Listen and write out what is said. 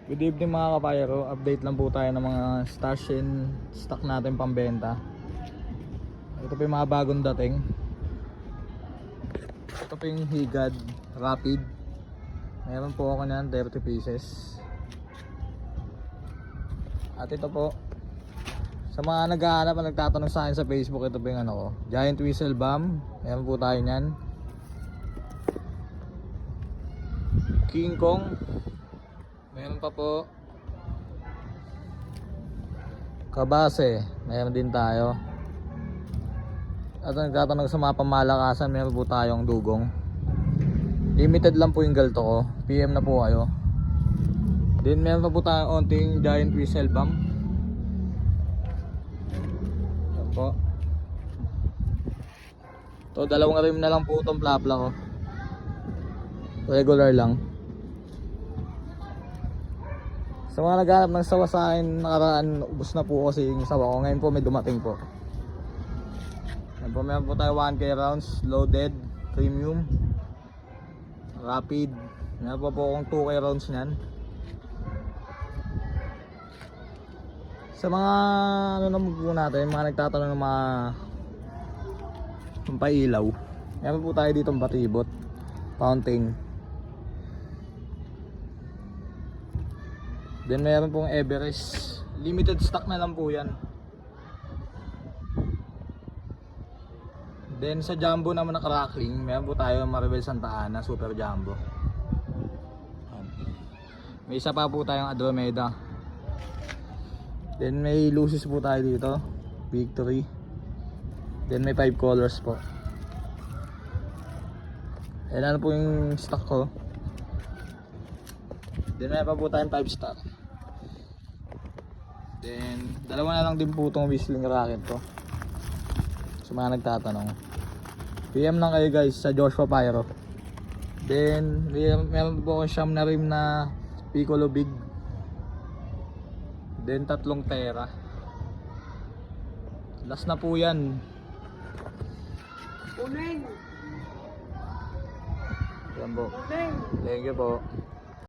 Good evening mga kapayro, update lang po tayo ng mga stash and stock natin pambenta. Ito po yung mga bagong dating. Ito po yung Higad Rapid. Meron po ako niyan 30 pieces. At ito po, sa mga naghahanap at nagtatanong sa akin sa Facebook, ito po yung ano ko, Giant Whistle Bomb. Meron po tayo niyan. King Kong. Meron pa po. Kabase, meron din tayo. At nagtatanong sa mga pamalakasan, meron po tayong dugong. Limited lang po yung galto ko. PM na po kayo. Then meron pa po tayong onting Giant Whistle Bomb. Yan po. Ito, dalawang rim na lang po itong plapla ko. Regular lang. Sa mga naghanap ng sawa sa akin nakaraan, ubos na po kasi yung sawa ko. Ngayon po may dumating po. Yan po, meron po tayo 1K rounds, loaded, premium, rapid. Meron po akong 2K rounds nyan. Sa mga ano naman po natin, mga nagtatanong ng mga pampailaw, meron po tayo ditong batibot, fountain. Then meron pong Everest. Limited stock na lang po yan. Then sa Jumbo naman na crackling, meron po tayo Maribel Santa Ana Super Jumbo. May isa pa po tayong Andromeda. Then may Lucis po tayo dito, Victory. Then may 5 colors po. Ayan po yung stock ko. Then meron pa po tayong 5 star. Then dalawa na lang din po itong whistling racket ko. Sa mga nagtatanong, PM lang kayo guys sa Joshua Pyro. Then meron po akong siyam na rim na Piccolo Big. Then 3 tera. Last na po yan. Uneng! Yan po. Uneng! Thank you po.